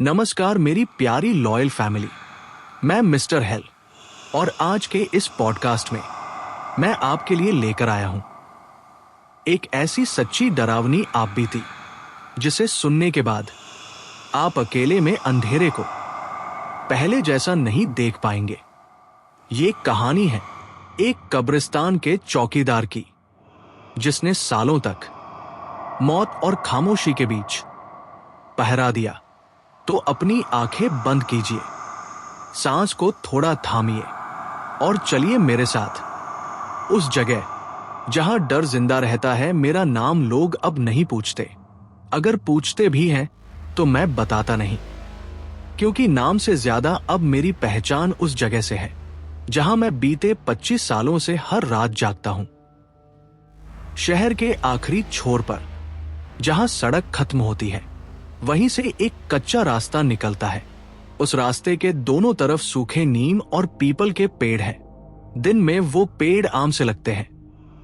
नमस्कार मेरी प्यारी लॉयल फैमिली, मैं मिस्टर हेल और आज के इस पॉडकास्ट में मैं आपके लिए लेकर आया हूं एक ऐसी सच्ची डरावनी आप बीती जिसे सुनने के बाद आप अकेले में अंधेरे को पहले जैसा नहीं देख पाएंगे। ये कहानी है एक कब्रिस्तान के चौकीदार की, जिसने सालों तक मौत और खामोशी के बीच पहरा दिया। तो अपनी आंखें बंद कीजिए, सांस को थोड़ा थामिए और चलिए मेरे साथ उस जगह जहां डर जिंदा रहता है। मेरा नाम लोग अब नहीं पूछते, अगर पूछते भी हैं तो मैं बताता नहीं, क्योंकि नाम से ज्यादा अब मेरी पहचान उस जगह से है जहां मैं बीते 25 सालों से हर रात जागता हूं। शहर के आखिरी छोर पर जहां सड़क खत्म होती है, वहीं से एक कच्चा रास्ता निकलता है। उस रास्ते के दोनों तरफ सूखे नीम और पीपल के पेड़ हैं। दिन में वो पेड़ आम से लगते हैं,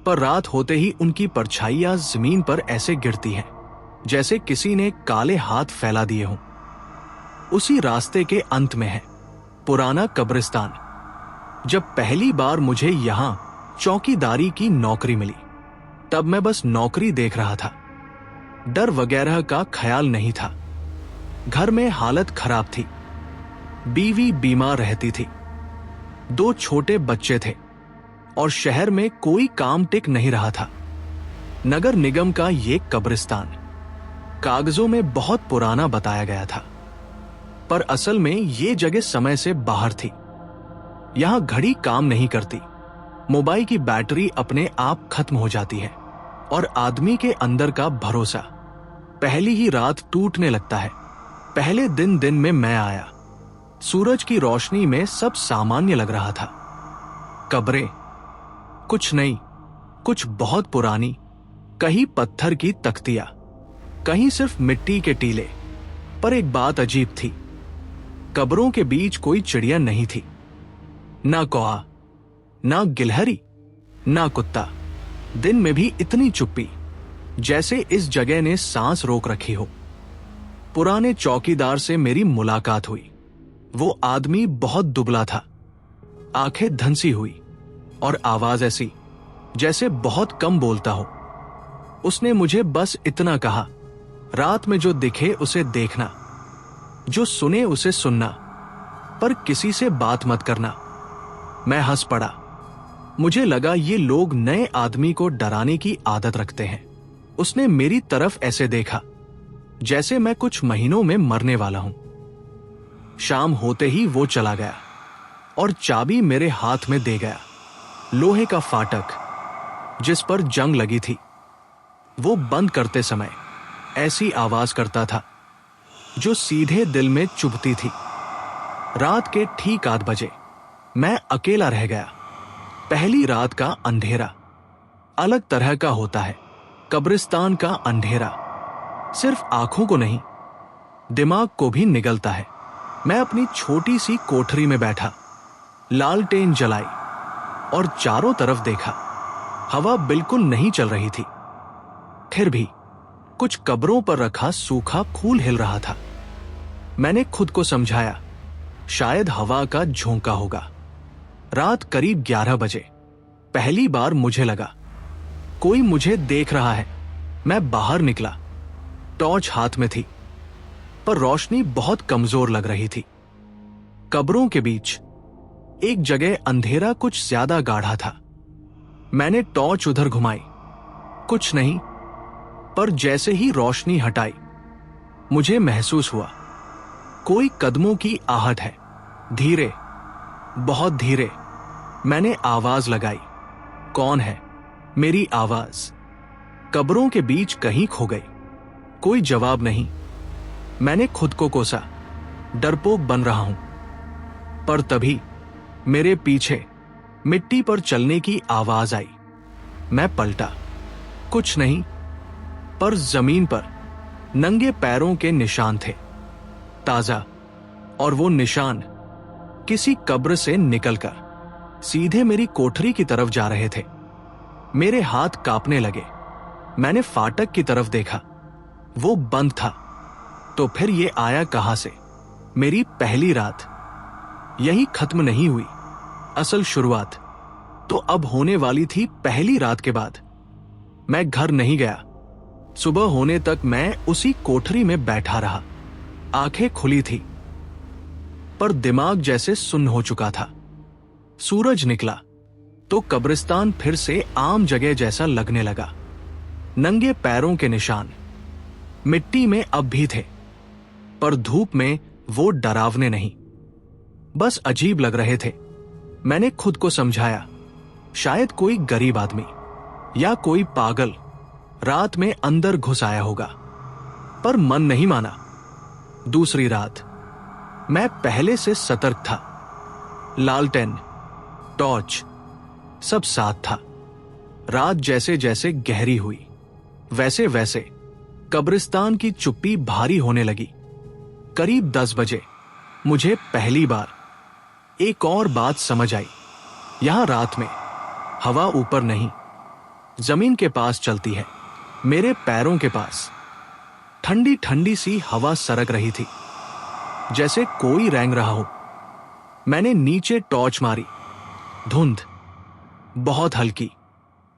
पर रात होते ही उनकी परछाइयां जमीन पर ऐसे गिरती हैं जैसे किसी ने काले हाथ फैला दिए हों। उसी रास्ते के अंत में है पुराना कब्रिस्तान। जब पहली बार मुझे यहां चौकीदारी की नौकरी मिली, तब मैं बस नौकरी देख रहा था, डर वगैरह का ख्याल नहीं था। घर में हालत खराब थी, बीवी बीमार रहती थी, 2 छोटे बच्चे थे और शहर में कोई काम टिक नहीं रहा था। नगर निगम का ये कब्रिस्तान कागजों में बहुत पुराना बताया गया था, पर असल में ये जगह समय से बाहर थी। यहां घड़ी काम नहीं करती, मोबाइल की बैटरी अपने आप खत्म हो जाती है और आदमी के अंदर का भरोसा पहली ही रात टूटने लगता है। पहले दिन में मैं आया, सूरज की रोशनी में सब सामान्य लग रहा था। कब्रें कुछ नई, कुछ बहुत पुरानी, कहीं पत्थर की तख्तियां, कहीं सिर्फ मिट्टी के टीले। पर एक बात अजीब थी, कब्रों के बीच कोई चिड़िया नहीं थी, ना कौआ, ना गिलहरी, ना कुत्ता। दिन में भी इतनी चुप्पी जैसे इस जगह ने सांस रोक रखी हो। पुराने चौकीदार से मेरी मुलाकात हुई। वो आदमी बहुत दुबला था, आंखें धंसी हुई और आवाज ऐसी जैसे बहुत कम बोलता हो। उसने मुझे बस इतना कहा, रात में जो दिखे उसे देखना, जो सुने उसे सुनना, पर किसी से बात मत करना। मैं हंस पड़ा। मुझे लगा ये लोग नए आदमी को डराने की आदत रखते हैं। उसने मेरी तरफ ऐसे देखा जैसे मैं कुछ महीनों में मरने वाला हूं। शाम होते ही वो चला गया और चाबी मेरे हाथ में दे गया। लोहे का फाटक जिस पर जंग लगी थी, वो बंद करते समय ऐसी आवाज करता था जो सीधे दिल में चुभती थी। रात के ठीक 8 बजे मैं अकेला रह गया। पहली रात का अंधेरा अलग तरह का होता है। कब्रिस्तान का अंधेरा सिर्फ आंखों को नहीं, दिमाग को भी निगलता है। मैं अपनी छोटी सी कोठरी में बैठा, लालटेन जलाई और चारों तरफ देखा। हवा बिल्कुल नहीं चल रही थी, फिर भी कुछ कब्रों पर रखा सूखा फूल हिल रहा था। मैंने खुद को समझाया, शायद हवा का झोंका होगा। रात करीब 11 बजे पहली बार मुझे लगा कोई मुझे देख रहा है। मैं बाहर निकला, टॉर्च हाथ में थी, पर रोशनी बहुत कमजोर लग रही थी। कब्रों के बीच एक जगह अंधेरा कुछ ज्यादा गाढ़ा था। मैंने टॉर्च उधर घुमाई, कुछ नहीं, पर जैसे ही रोशनी हटाई, मुझे महसूस हुआ कोई कदमों की आहट है। धीरे, बहुत धीरे। मैंने आवाज लगाई, कौन है? मेरी आवाज कब्रों के बीच कहीं खो गई। कोई जवाब नहीं। मैंने खुद को कोसा, डरपोक बन रहा हूं। पर तभी मेरे पीछे मिट्टी पर चलने की आवाज आई। मैं पलटा, कुछ नहीं, पर जमीन पर नंगे पैरों के निशान थे, ताजा। और वो निशान किसी कब्र से निकलकर सीधे मेरी कोठरी की तरफ जा रहे थे। मेरे हाथ कांपने लगे। मैंने फाटक की तरफ देखा, वो बंद था। तो फिर ये आया कहां से? मेरी पहली रात यही खत्म नहीं हुई। असल शुरुआत तो अब होने वाली थी पहली रात के बाद। मैं घर नहीं गया। सुबह होने तक मैं उसी कोठरी में बैठा रहा। आंखें खुली थी पर दिमाग जैसे सुन्न हो चुका था। सूरज निकला तो कब्रिस्तान फिर से आम जगह जैसा लगने लगा। नंगे पैरों के निशान मिट्टी में अब भी थे, पर धूप में वो डरावने नहीं, बस अजीब लग रहे थे। मैंने खुद को समझाया, शायद कोई गरीब आदमी या कोई पागल रात में अंदर घुस आया होगा, पर मन नहीं माना। दूसरी रात मैं पहले से सतर्क था। लालटेन, टॉर्च सब साथ था। रात जैसे जैसे गहरी हुई वैसे वैसे कब्रिस्तान की चुप्पी भारी होने लगी। करीब 10 बजे मुझे पहली बार एक और बात समझ आई। यहां रात में हवा ऊपर नहीं, जमीन के पास चलती है। मेरे पैरों के पास ठंडी ठंडी सी हवा सरक रही थी, जैसे कोई रेंग रहा हो। मैंने नीचे टॉर्च मारी। धुंध बहुत हल्की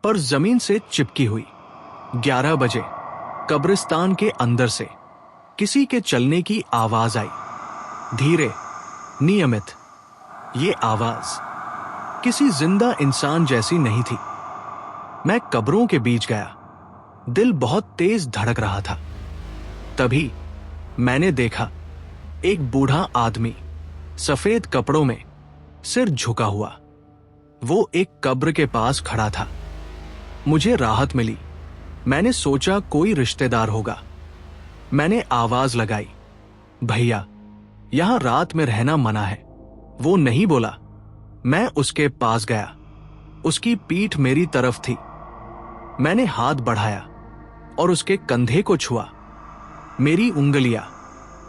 पर जमीन से चिपकी हुई। 11 बजे कब्रिस्तान के अंदर से किसी के चलने की आवाज आई, धीरे, नियमित। ये आवाज किसी जिंदा इंसान जैसी नहीं थी। मैं कब्रों के बीच गया। दिल बहुत तेज धड़क रहा था। तभी मैंने देखा एक बूढ़ा आदमी सफेद कपड़ों में, सिर झुका हुआ। वो एक कब्र के पास खड़ा था। मुझे राहत मिली। मैंने सोचा कोई रिश्तेदार होगा। मैंने आवाज लगाई, भैया, यहां रात में रहना मना है। वो नहीं बोला। मैं उसके पास गया। उसकी पीठ मेरी तरफ थी। मैंने हाथ बढ़ाया और उसके कंधे को छुआ। मेरी उंगलियां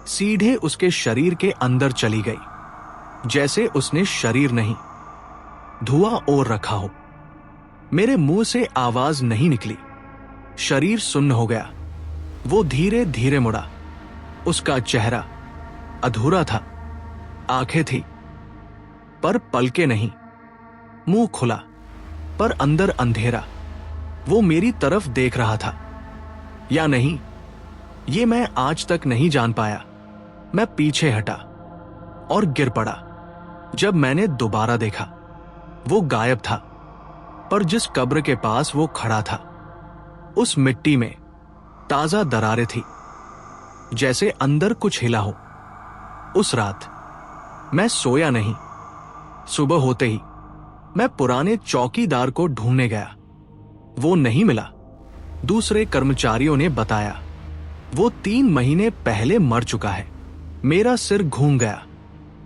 सीधे उसके शरीर के अंदर चली गई, जैसे उसने शरीर नहीं, धुआं ओर रखा हो। मेरे मुंह से आवाज नहीं निकली। शरीर सुन्न हो गया। वो धीरे धीरे मुड़ा। उसका चेहरा अधूरा था। आंखें थी पर पलके नहीं। मुंह खुला पर अंदर अंधेरा। वो मेरी तरफ देख रहा था या नहीं, ये मैं आज तक नहीं जान पाया। मैं पीछे हटा और गिर पड़ा। जब मैंने दोबारा देखा, वो गायब था, पर जिस कब्र के पास वो खड़ा था, उस मिट्टी में ताजा दरारें थी, जैसे अंदर कुछ हिला हो। उस रात मैं सोया नहीं। सुबह होते ही मैं पुराने चौकीदार को ढूंढने गया। वो नहीं मिला। दूसरे कर्मचारियों ने बताया, वो 3 महीने पहले मर चुका है। मेरा सिर घूम गया।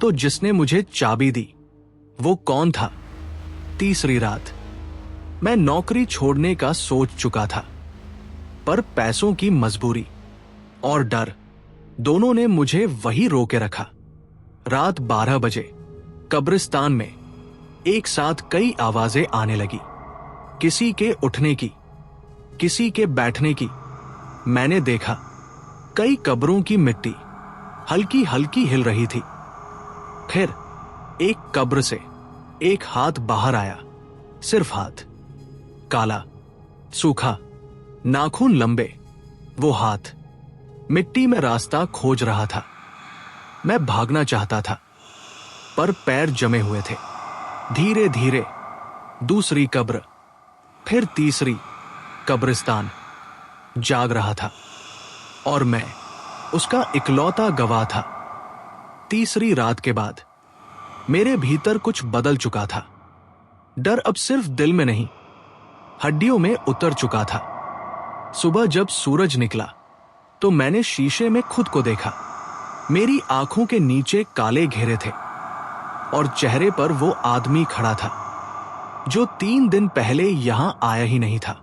तो जिसने मुझे चाबी दी, वो कौन था? तीसरी रात मैं नौकरी छोड़ने का सोच चुका था, पर पैसों की मजबूरी और डर दोनों ने मुझे वही रोके रखा। रात 12 बजे कब्रिस्तान में एक साथ कई आवाजें आने लगी, किसी के उठने की, किसी के बैठने की। मैंने देखा कई कब्रों की मिट्टी हल्की हल्की हिल रही थी। फिर एक कब्र से एक हाथ बाहर आया, सिर्फ हाथ, काला, सूखा, नाखून लंबे। वो हाथ मिट्टी में रास्ता खोज रहा था। मैं भागना चाहता था, पर पैर जमे हुए थे। धीरे धीरे दूसरी कब्र, फिर तीसरी। कब्रिस्तान जाग रहा था और मैं उसका इकलौता गवाह था। तीसरी रात के बाद मेरे भीतर कुछ बदल चुका था। डर अब सिर्फ दिल में नहीं, हड्डियों में उतर चुका था। सुबह जब सूरज निकला तो मैंने शीशे में खुद को देखा। मेरी आंखों के नीचे काले घेरे थे और चेहरे पर वो आदमी खड़ा था जो 3 दिन पहले यहां आया ही नहीं था।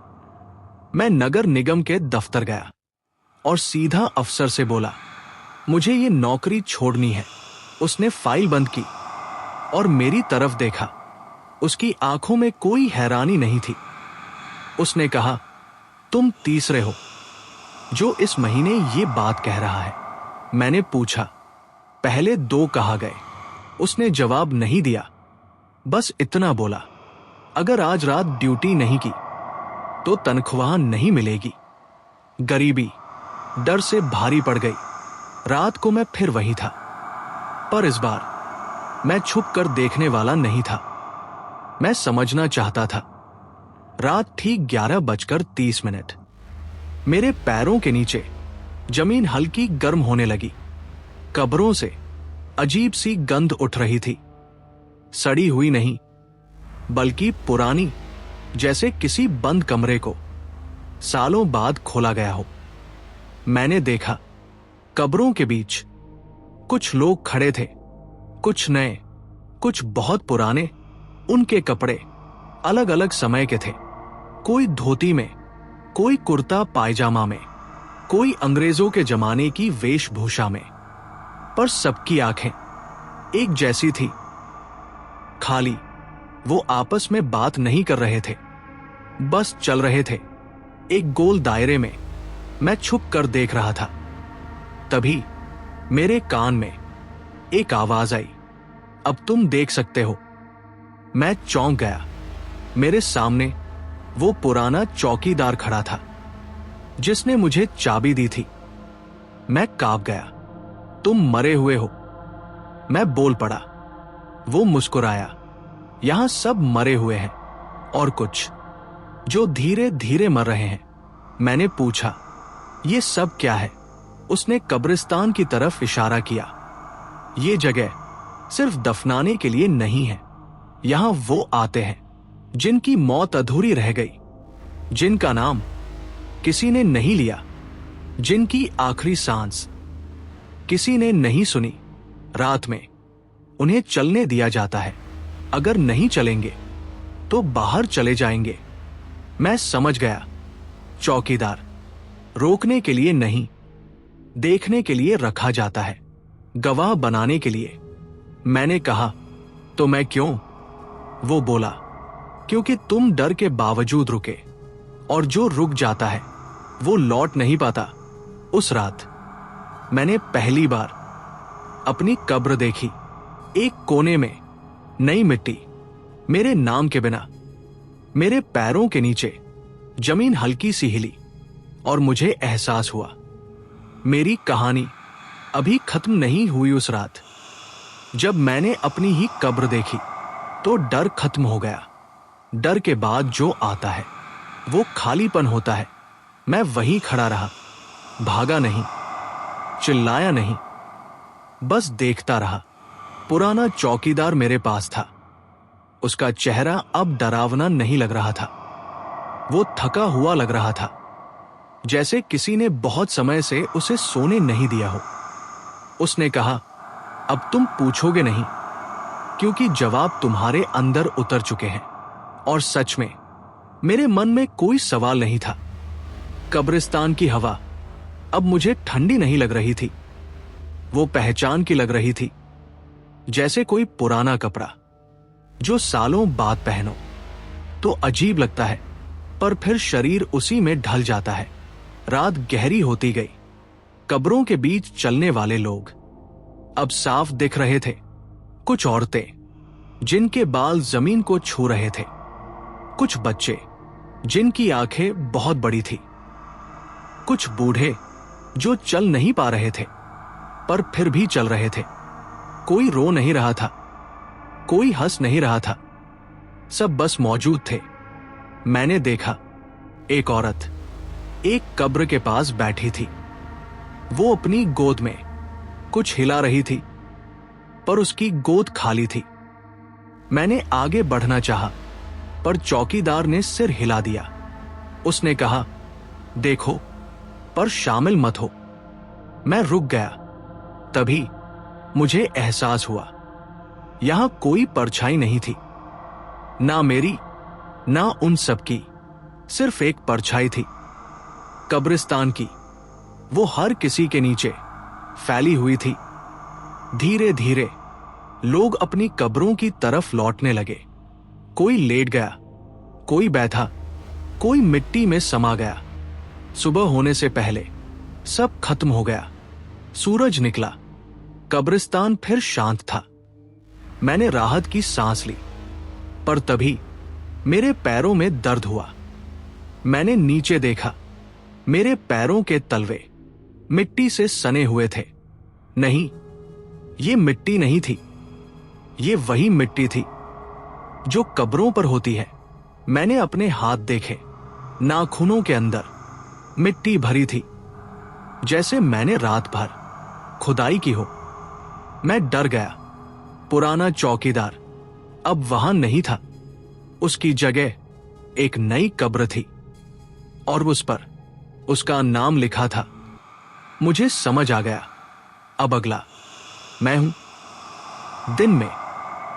मैं नगर निगम के दफ्तर गया और सीधा अफसर से बोला, मुझे ये नौकरी छोड़नी है। उसने फाइल बंद की और मेरी तरफ देखा। उसकी आंखों में कोई हैरानी नहीं थी। उसने कहा, तुम तीसरे हो जो इस महीने ये बात कह रहा है। मैंने पूछा, पहले 2 कहा गए। उसने जवाब नहीं दिया, बस इतना बोला, अगर आज रात ड्यूटी नहीं की तो तनख्वाह नहीं मिलेगी। गरीबी डर से भारी पड़ गई। रात को मैं फिर वही था, पर इस बार मैं छुप कर देखने वाला नहीं था। मैं समझना चाहता था। रात ठीक 11:30। मेरे पैरों के नीचे जमीन हल्की गर्म होने लगी। कब्रों से अजीब सी गंध उठ रही थी। सड़ी हुई नहीं, बल्कि पुरानी, जैसे किसी बंद कमरे को सालों बाद खोला गया हो। मैंने देखा, कब्रों के बीच कुछ लोग खड़े थे, कुछ नए, कुछ बहुत पुराने। उनके कपड़े अलग अलग समय के थे। कोई धोती में, कोई कुर्ता पायजामा में, कोई अंग्रेजों के जमाने की वेशभूषा में, पर सबकी आंखें एक जैसी थी, खाली। वो आपस में बात नहीं कर रहे थे, बस चल रहे थे एक गोल दायरे में। मैं छुप कर देख रहा था। तभी मेरे कान में एक आवाज आई, अब तुम देख सकते हो। मैं चौंक गया। मेरे सामने वो पुराना चौकीदार खड़ा था, जिसने मुझे चाबी दी थी। मैं कांप गया। तुम मरे हुए हो, मैं बोल पड़ा। वो मुस्कुराया। यहां सब मरे हुए हैं, और कुछ जो धीरे धीरे मर रहे हैं। मैंने पूछा, ये सब क्या है? उसने कब्रिस्तान की तरफ इशारा किया। ये जगह सिर्फ दफनाने के लिए नहीं है। यहां वो आते हैं जिनकी मौत अधूरी रह गई, जिनका नाम किसी ने नहीं लिया, जिनकी आखिरी सांस किसी ने नहीं सुनी। रात में उन्हें चलने दिया जाता है। अगर नहीं चलेंगे तो बाहर चले जाएंगे। मैं समझ गया। चौकीदार रोकने के लिए नहीं, देखने के लिए रखा जाता है, गवाह बनाने के लिए। मैंने कहा, तो मैं क्यों? वो बोला, क्योंकि तुम डर के बावजूद रुके, और जो रुक जाता है वो लौट नहीं पाता। उस रात मैंने पहली बार अपनी कब्र देखी। एक कोने में नई मिट्टी, मेरे नाम के बिना। मेरे पैरों के नीचे जमीन हल्की सी हिली, और मुझे एहसास हुआ मेरी कहानी अभी खत्म नहीं हुई। उस रात जब मैंने अपनी ही कब्र देखी तो डर खत्म हो गया। डर के बाद जो आता है वो खालीपन होता है। मैं वहीं खड़ा रहा, भागा नहीं, चिल्लाया नहीं, बस देखता रहा। पुराना चौकीदार मेरे पास था। उसका चेहरा अब डरावना नहीं लग रहा था। वो थका हुआ लग रहा था, जैसे किसी ने बहुत समय से उसे सोने नहीं दिया हो। उसने कहा, अब तुम पूछोगे नहीं, क्योंकि जवाब तुम्हारे अंदर उतर चुके हैं। और सच में मेरे मन में कोई सवाल नहीं था। कब्रिस्तान की हवा अब मुझे ठंडी नहीं लग रही थी। वो पहचान की लग रही थी, जैसे कोई पुराना कपड़ा जो सालों बाद पहनो तो अजीब लगता है, पर फिर शरीर उसी में ढल जाता है। रात गहरी होती गई। कब्रों के बीच चलने वाले लोग अब साफ दिख रहे थे। कुछ औरतें जिनके बाल जमीन को छू रहे थे, कुछ बच्चे जिनकी आंखें बहुत बड़ी थी, कुछ बूढ़े जो चल नहीं पा रहे थे पर फिर भी चल रहे थे। कोई रो नहीं रहा था, कोई हंस नहीं रहा था, सब बस मौजूद थे। मैंने देखा, एक औरत एक कब्र के पास बैठी थी। वो अपनी गोद में कुछ हिला रही थी, पर उसकी गोद खाली थी। मैंने आगे बढ़ना चाहा, पर चौकीदार ने सिर हिला दिया। उसने कहा, देखो, पर शामिल मत हो। मैं रुक गया। तभी मुझे एहसास हुआ, यहां कोई परछाई नहीं थी, ना मेरी ना उन सब की। सिर्फ एक परछाई थी, कब्रिस्तान की। वो हर किसी के नीचे फैली हुई थी। धीरे धीरे लोग अपनी कब्रों की तरफ लौटने लगे। कोई लेट गया, कोई बैठा, कोई मिट्टी में समा गया। सुबह होने से पहले सब खत्म हो गया। सूरज निकला, कब्रिस्तान फिर शांत था। मैंने राहत की सांस ली, पर तभी मेरे पैरों में दर्द हुआ। मैंने नीचे देखा। मेरे पैरों के तलवे मिट्टी से सने हुए थे। नहीं, ये मिट्टी नहीं थी। ये वही मिट्टी थी जो कब्रों पर होती है। मैंने अपने हाथ देखे। नाखूनों के अंदर मिट्टी भरी थी, जैसे मैंने रात भर खुदाई की हो। मैं डर गया। पुराना चौकीदार अब वहां नहीं था। उसकी जगह एक नई कब्र थी और उस पर उसका नाम लिखा था। मुझे समझ आ गया, अब अगला मैं हूं। दिन में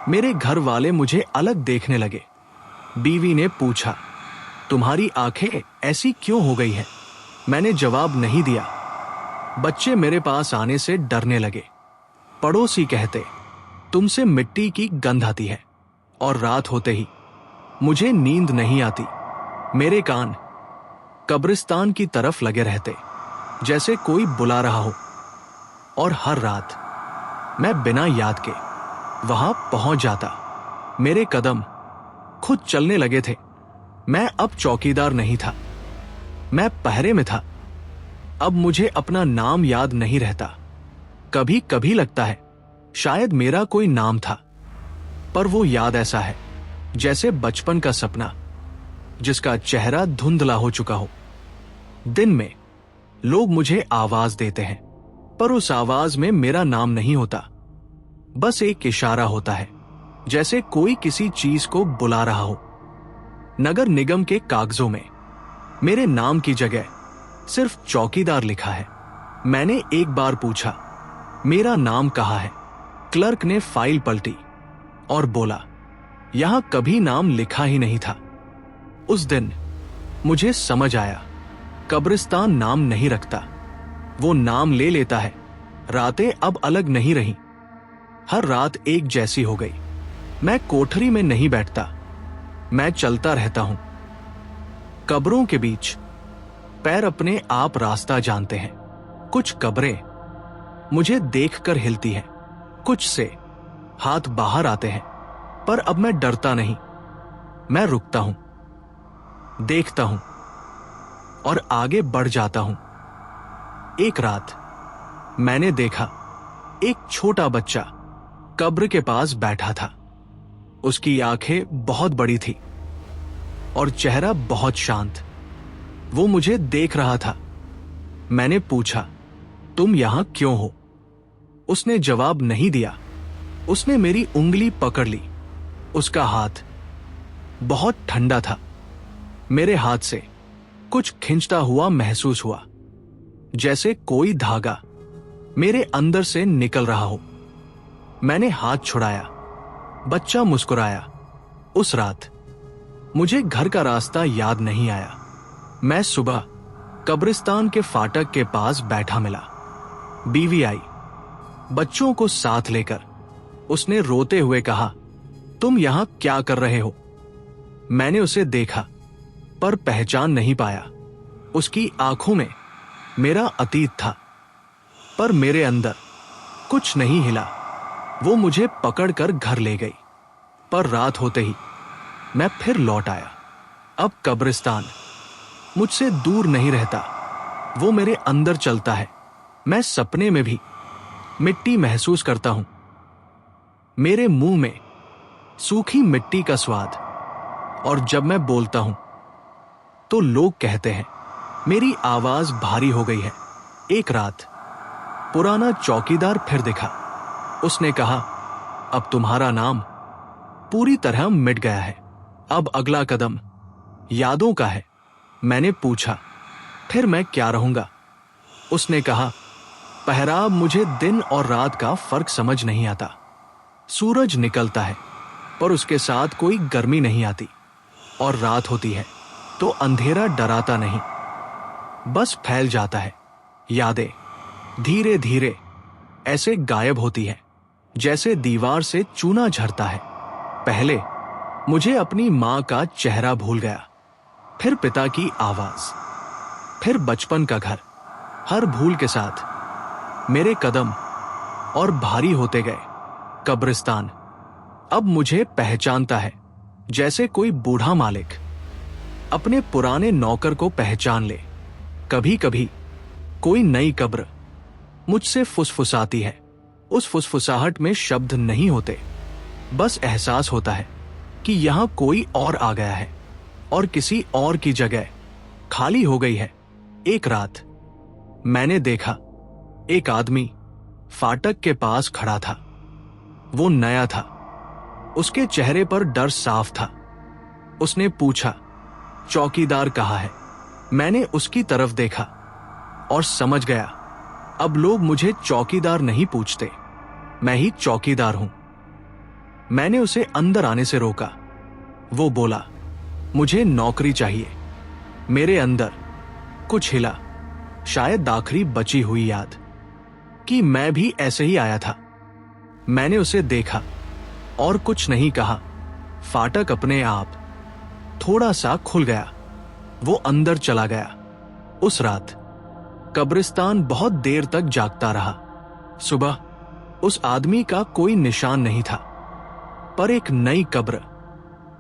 मेरे घर वाले मुझे अलग देखने लगे। बीवी ने पूछा, तुम्हारी आंखें ऐसी क्यों हो गई हैं? मैंने जवाब नहीं दिया। बच्चे मेरे पास आने से डरने लगे। पड़ोसी कहते, तुमसे मिट्टी की गंध आती है। और रात होते ही मुझे नींद नहीं आती। मेरे कान कब्रिस्तान की तरफ लगे रहते, जैसे कोई बुला रहा हो। और हर रात मैं बिना याद के वहां पहुंच जाता। मेरे कदम खुद चलने लगे थे। मैं अब चौकीदार नहीं था, मैं पहरे में था। अब मुझे अपना नाम याद नहीं रहता। कभी कभी लगता है शायद मेरा कोई नाम था, पर वो याद ऐसा है जैसे बचपन का सपना जिसका चेहरा धुंधला हो चुका हो। दिन में लोग मुझे आवाज देते हैं, पर उस आवाज में मेरा नाम नहीं होता। बस एक इशारा होता है, जैसे कोई किसी चीज को बुला रहा हो। नगर निगम के कागजों में मेरे नाम की जगह सिर्फ चौकीदार लिखा है। मैंने एक बार पूछा, मेरा नाम कहाँ है? क्लर्क ने फाइल पलटी और बोला, यहां कभी नाम लिखा ही नहीं था। उस दिन मुझे समझ आया, कब्रिस्तान नाम नहीं रखता, वो नाम ले लेता है। रातें अब अलग नहीं रही। हर रात एक जैसी हो गई। मैं कोठरी में नहीं बैठता, मैं चलता रहता हूं। कब्रों के बीच पैर अपने आप रास्ता जानते हैं। कुछ कब्रें मुझे देखकर हिलती हैं, कुछ से हाथ बाहर आते हैं। पर अब मैं डरता नहीं। मैं रुकता हूं, देखता हूं और आगे बढ़ जाता हूं। एक रात मैंने देखा, एक छोटा बच्चा कब्र के पास बैठा था। उसकी आंखें बहुत बड़ी थी और चेहरा बहुत शांत। वो मुझे देख रहा था। मैंने पूछा, तुम यहां क्यों हो? उसने जवाब नहीं दिया। उसने मेरी उंगली पकड़ ली। उसका हाथ बहुत ठंडा था। मेरे हाथ से कुछ खींचता हुआ महसूस हुआ, जैसे कोई धागा मेरे अंदर से निकल रहा हो। मैंने हाथ छुड़ाया। बच्चा मुस्कुराया। उस रात मुझे घर का रास्ता याद नहीं आया। मैं सुबह कब्रिस्तान के फाटक के पास बैठा मिला। बीवी आई, बच्चों को साथ लेकर। उसने रोते हुए कहा, तुम यहां क्या कर रहे हो? मैंने उसे देखा, पर पहचान नहीं पाया। उसकी आंखों में मेरा अतीत था, पर मेरे अंदर कुछ नहीं हिला। वो मुझे पकड़कर घर ले गई, पर रात होते ही मैं फिर लौट आया। अब कब्रिस्तान मुझसे दूर नहीं रहता, वो मेरे अंदर चलता है। मैं सपने में भी मिट्टी महसूस करता हूं, मेरे मुंह में सूखी मिट्टी का स्वाद। और जब मैं बोलता हूं तो लोग कहते हैं मेरी आवाज भारी हो गई है। एक रात पुराना चौकीदार फिर दिखा। उसने कहा, अब तुम्हारा नाम पूरी तरह मिट गया है। अब अगला कदम यादों का है। मैंने पूछा, फिर मैं क्या रहूंगा? उसने कहा, पहराव मुझे दिन और रात का फर्क समझ नहीं आता। सूरज निकलता है, पर उसके साथ कोई गर्मी नहीं आती। और रात होती है तो अंधेरा डराता नहीं, बस फैल जाता है। यादें धीरे धीरे ऐसे गायब होती हैं, जैसे दीवार से चूना झरता है। पहले मुझे अपनी मां का चेहरा भूल गया, फिर पिता की आवाज, फिर बचपन का घर। हर भूल के साथ मेरे कदम और भारी होते गए। कब्रिस्तान अब मुझे पहचानता है, जैसे कोई बूढ़ा मालिक अपने पुराने नौकर को पहचान ले। कभी कभी कोई नई कब्र मुझसे फुसफुसाती है। उस फुसफुसाहट में शब्द नहीं होते, बस एहसास होता है कि यहां कोई और आ गया है और किसी और की जगह खाली हो गई है। एक रात मैंने देखा, एक आदमी फाटक के पास खड़ा था। वो नया था, उसके चेहरे पर डर साफ था। उसने पूछा, चौकीदार कहाँ है? मैंने उसकी तरफ देखा और समझ गया, अब लोग मुझे चौकीदार नहीं पूछते, मैं ही चौकीदार हूं। मैंने उसे अंदर आने से रोका। वो बोला, मुझे नौकरी चाहिए। मेरे अंदर कुछ हिला, शायद आखिरी बची हुई याद कि मैं भी ऐसे ही आया था। मैंने उसे देखा और कुछ नहीं कहा। फाटक अपने आप थोड़ा सा खुल गया। वो अंदर चला गया। उस रात कब्रिस्तान बहुत देर तक जागता रहा। सुबह उस आदमी का कोई निशान नहीं था, पर एक नई कब्र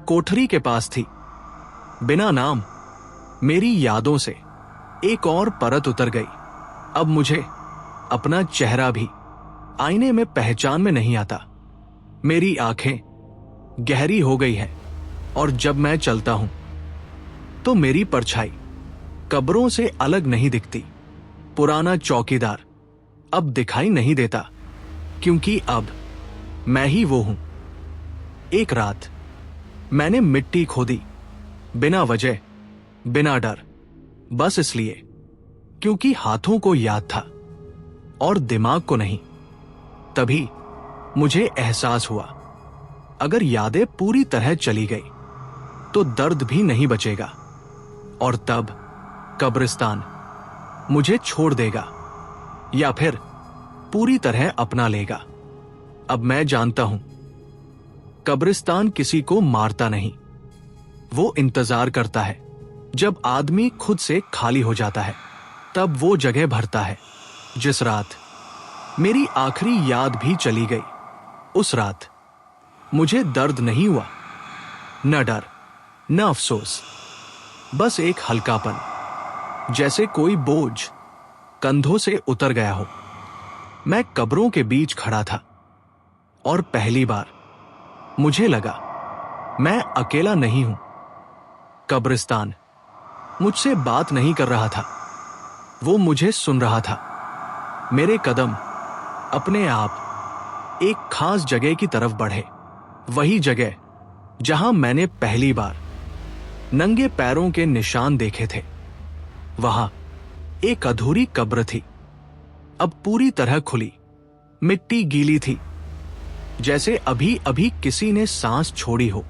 कोठरी के पास थी। बिना नाम मेरी यादों से एक और परत उतर गई। अब मुझे अपना चेहरा भी आईने में पहचान में नहीं आता। मेरी आंखें गहरी हो गई हैं और जब मैं चलता हूं तो मेरी परछाई कब्रों से अलग नहीं दिखती। पुराना चौकीदार अब दिखाई नहीं देता, क्योंकि अब मैं ही वो हूं। एक रात मैंने मिट्टी खोदी, बिना वजह, बिना डर, बस इसलिए क्योंकि हाथों को याद था और दिमाग को नहीं। तभी मुझे एहसास हुआ, अगर यादें पूरी तरह चली गई तो दर्द भी नहीं बचेगा, और तब कब्रिस्तान मुझे छोड़ देगा या फिर पूरी तरह अपना लेगा। अब मैं जानता हूं, कब्रिस्तान किसी को मारता नहीं, वो इंतजार करता है। जब आदमी खुद से खाली हो जाता है, तब वो जगह भरता है। जिस रात मेरी आखिरी याद भी चली गई, उस रात मुझे दर्द नहीं हुआ, न डर, न अफसोस, बस एक हल्कापन, जैसे कोई बोझ कंधों से उतर गया हो। मैं कब्रों के बीच खड़ा था और पहली बार मुझे लगा मैं अकेला नहीं हूं। कब्रिस्तान मुझसे बात नहीं कर रहा था, वो मुझे सुन रहा था। मेरे कदम अपने आप एक खास जगह की तरफ बढ़े, वही जगह जहां मैंने पहली बार नंगे पैरों के निशान देखे थे। वहां एक अधूरी कब्र थी, अब पूरी तरह खुली। मिट्टी गीली थी, जैसे अभी अभी किसी ने सांस छोड़ी हो।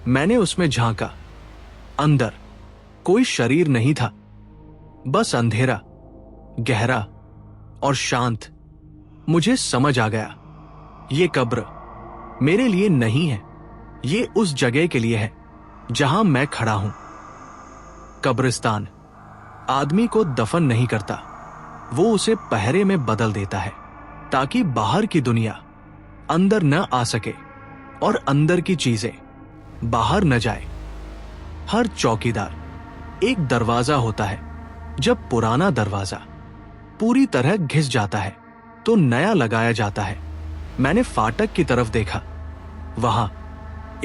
मैंने उसमें झांका। अंदर कोई शरीर नहीं था, बस अंधेरा, गहरा और शांत। मुझे समझ आ गया, ये कब्र मेरे लिए नहीं है, ये उस जगह के लिए है जहां मैं खड़ा हूं। कब्रिस्तान आदमी को दफन नहीं करता, वो उसे पहरे में बदल देता है, ताकि बाहर की दुनिया अंदर न आ सके और अंदर की चीजें बाहर न जाए। हर चौकीदार एक दरवाजा होता है। जब पुराना दरवाजा पूरी तरह घिस जाता है तो नया लगाया जाता है। मैंने फाटक की तरफ देखा। वहां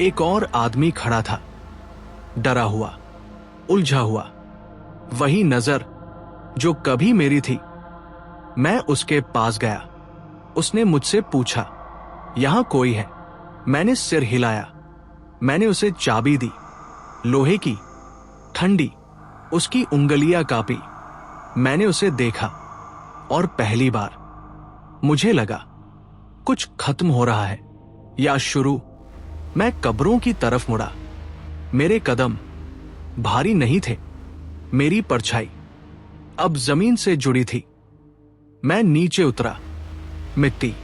एक और आदमी खड़ा था, डरा हुआ, उलझा हुआ। वही नजर जो कभी मेरी थी। मैं उसके पास गया। उसने मुझसे पूछा, यहां कोई है? मैंने सिर हिलाया। मैंने उसे चाबी दी, लोहे की, ठंडी। उसकी उंगलियां कांपी। मैंने उसे देखा और पहली बार मुझे लगा कुछ खत्म हो रहा है या शुरू। मैं कब्रों की तरफ मुड़ा। मेरे कदम भारी नहीं थे, मेरी परछाई अब जमीन से जुड़ी थी। मैं नीचे उतरा। मिट्टी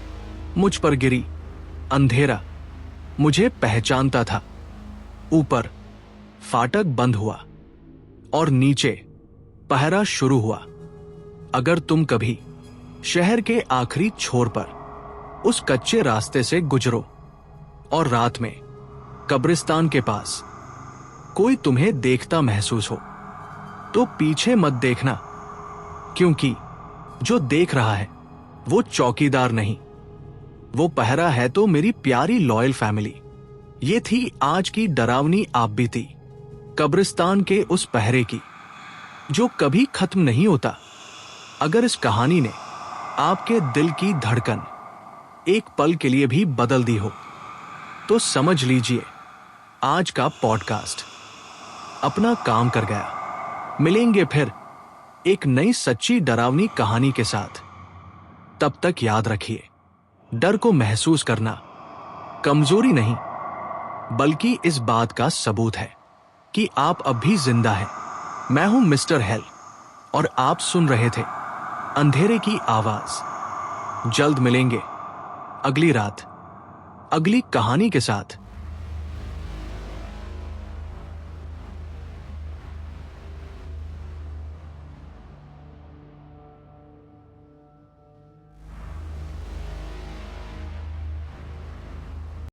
मुझ पर गिरी। अंधेरा मुझे पहचानता था। ऊपर फाटक बंद हुआ और नीचे पहरा शुरू हुआ। अगर तुम कभी शहर के आखिरी छोर पर उस कच्चे रास्ते से गुजरो और रात में कब्रिस्तान के पास कोई तुम्हें देखता महसूस हो तो पीछे मत देखना, क्योंकि जो देख रहा है वो चौकीदार नहीं, वो पहरा है तो मेरी प्यारी लॉयल फैमिली। ये थी आज की डरावनी आप बीती कब्रिस्तान के उस पहरे की, जो कभी खत्म नहीं होता। अगर इस कहानी ने आपके दिल की धड़कन एक पल के लिए भी बदल दी हो तो समझ लीजिए आज का पॉडकास्ट अपना काम कर गया। मिलेंगे फिर एक नई सच्ची डरावनी कहानी के साथ। तब तक याद रखिए, डर को महसूस करना कमजोरी नहीं बल्कि इस बात का सबूत है कि आप अब भी जिंदा हैं। मैं हूं मिस्टर हेल और आप सुन रहे थे अंधेरे की आवाज। जल्द मिलेंगे अगली रात अगली कहानी के साथ।